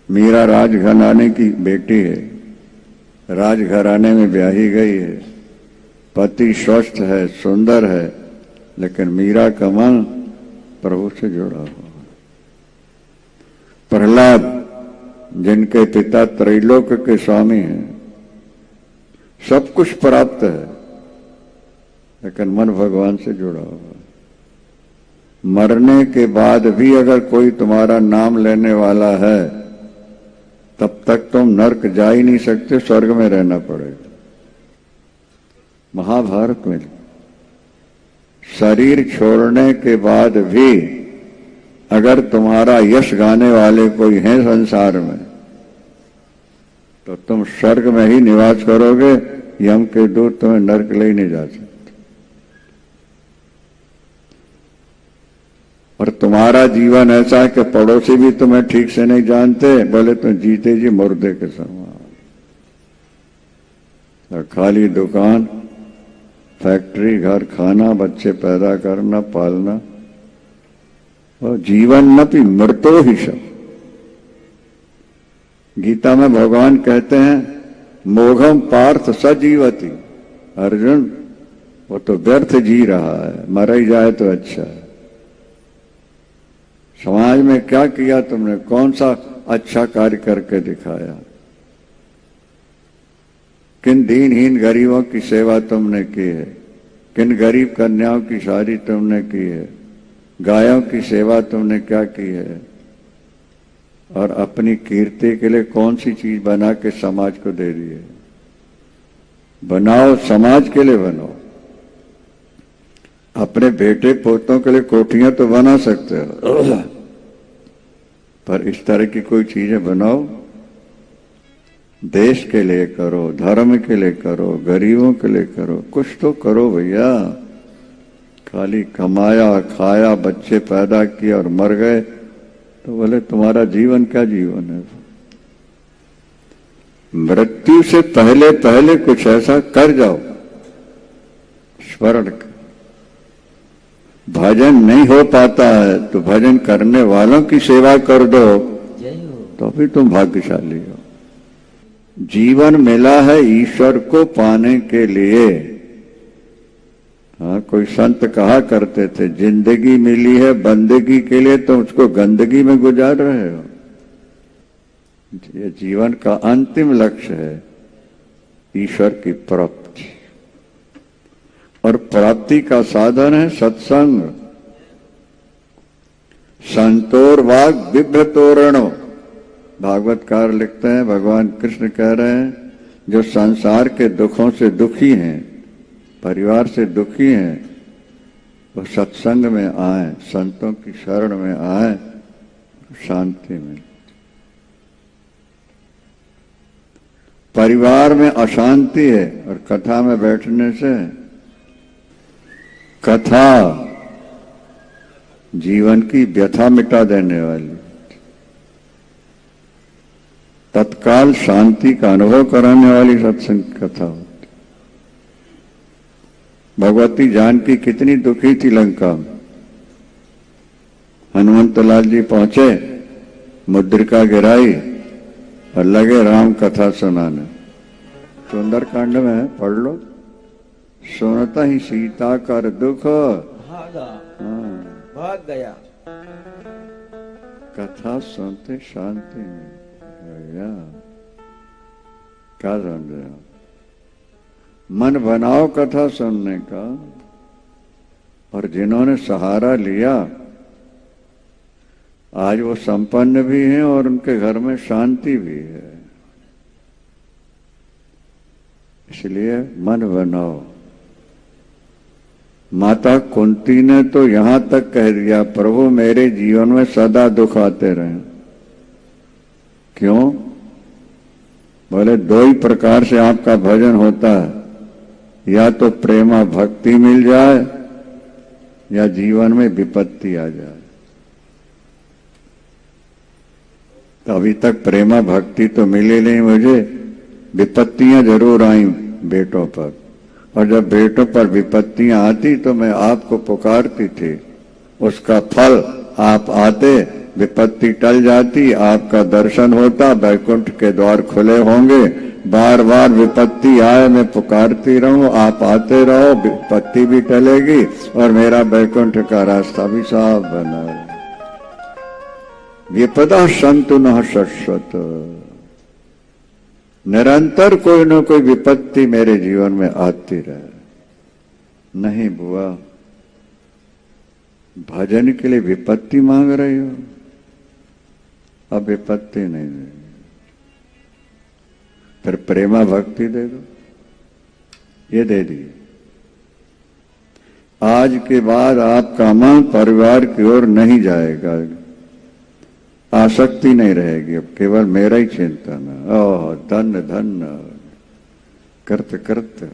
मीरा राजघराने की बेटी है, राजघराने में ब्याही गई है, पति स्वस्थ है, सुंदर है, लेकिन मीरा का मन प्रभु से जुड़ा हुआ। प्रहलाद जिनके पिता त्रैलोक के स्वामी हैं, सब कुछ प्राप्त है, लेकिन मन भगवान से जुड़ा हुआ। मरने के बाद भी अगर कोई तुम्हारा नाम लेने वाला है, तब तक तुम नरक जा ही नहीं सकते, स्वर्ग में रहना पड़ेगा। महाभारत में शरीर छोड़ने के बाद भी अगर तुम्हारा यश गाने वाले कोई हैं संसार में, तो तुम स्वर्ग में ही निवास करोगे, यम के दूत तुम्हें नरक ले नहीं जा सकते। और तुम्हारा जीवन ऐसा है कि पड़ोसी भी तुम्हें ठीक से नहीं जानते, बोले तुम जीते जी मुर्दे के समान। खाली दुकान, फैक्ट्री, घर, खाना, बच्चे पैदा करना, पालना, और जीवन न भी मृतो ही सब। गीता में भगवान कहते हैं मोघम पार्थ सजीवती। अर्जुन, वो तो व्यर्थ जी रहा है, मर ही जाए तो अच्छा है। समाज में क्या किया तुमने, कौन सा अच्छा कार्य करके दिखाया? किन दीनहीन गरीबों की सेवा तुमने की है, किन गरीब कन्याओं की शादी तुमने की है, गायों की सेवा तुमने क्या की है, और अपनी कीर्ति के लिए कौन सी चीज बना के समाज को दे दी है? बनाओ, समाज के लिए बनाओ। अपने बेटे पोतों के लिए कोठियां तो बना सकते हो, पर इस तरह की कोई चीजें बनाओ। देश के लिए करो, धर्म के लिए करो, गरीबों के लिए करो, कुछ तो करो भैया। खाली कमाया, खाया, बच्चे पैदा किए और मर गए, तो बोले तुम्हारा जीवन क्या जीवन है? मृत्यु से पहले पहले कुछ ऐसा कर जाओ, स्मरण कर। भजन नहीं हो पाता है तो भजन करने वालों की सेवा कर दो, तो भी तुम भाग्यशाली हो। जीवन मिला है ईश्वर को पाने के लिए। हाँ, कोई संत कहा करते थे जिंदगी मिली है बंदगी के लिए, तो उसको गंदगी में गुजार रहे हो। ये जीवन का अंतिम लक्ष्य है ईश्वर की प्राप्ति, और प्राप्ति का साधन है सत्संग। संतोर वाग बिभ्रतोरणो, भागवतकार लिखते हैं, भगवान कृष्ण कह रहे हैं, जो संसार के दुखों से दुखी हैं, परिवार से दुखी हैं, वो सत्संग में आए, संतों की शरण में आए, शांति में। परिवार में अशांति है, और कथा में बैठने से, कथा जीवन की व्यथा मिटा देने वाली, तत्काल शांति का अनुभव कराने वाली सत्संग कथा होती। भगवती जानकी कितनी दुखी थी लंका में। हनुमंत लाल जी पहुंचे, मुद्रिका गिराई और लगे राम कथा सुनाने। सुंदरकांड में है, पढ़ लो। सुनता ही सीता कर दुख भाग गया। कथा सुनते शांति में भैया, क्या समझे आप? मन बनाओ कथा सुनने का, और जिन्होंने सहारा लिया आज वो संपन्न भी हैं और उनके घर में शांति भी है। इसलिए मन बनाओ। माता कुंती ने तो यहां तक कह दिया, प्रभु मेरे जीवन में सदा दुख आते रहे। क्यों? बोले दो ही प्रकार से आपका भजन होता है, या तो प्रेमा भक्ति मिल जाए या जीवन में विपत्ति आ जाए। तो अभी तक प्रेमा भक्ति तो मिली नहीं मुझे, विपत्तियां जरूर आई बेटों पर, और जब बेटों पर विपत्तियां आती तो मैं आपको पुकारती थी, उसका फल आप आते, विपत्ति टल जाती, आपका दर्शन होता, वैकुंठ के द्वार खुले होंगे। बार बार विपत्ति आए मैं पुकारती रहूं, आप आते रहो, विपत्ति भी टलेगी और मेरा वैकुंठ का रास्ता भी साफ बना रहे। विपदा संतु न शश्वत, निरंतर कोई न कोई विपत्ति मेरे जीवन में आती रहे। नहीं बुआ, भजन के लिए विपत्ति मांग रही हो, अब विपत्ति नहीं दे, फिर प्रेमा भक्ति दे दो, ये दे दी। आज के बाद आपका मन परिवार की ओर नहीं जाएगा, आसक्ति नहीं रहेगी, अब केवल मेरा ही चिंतन। ओह धन्य धन्य, करते करते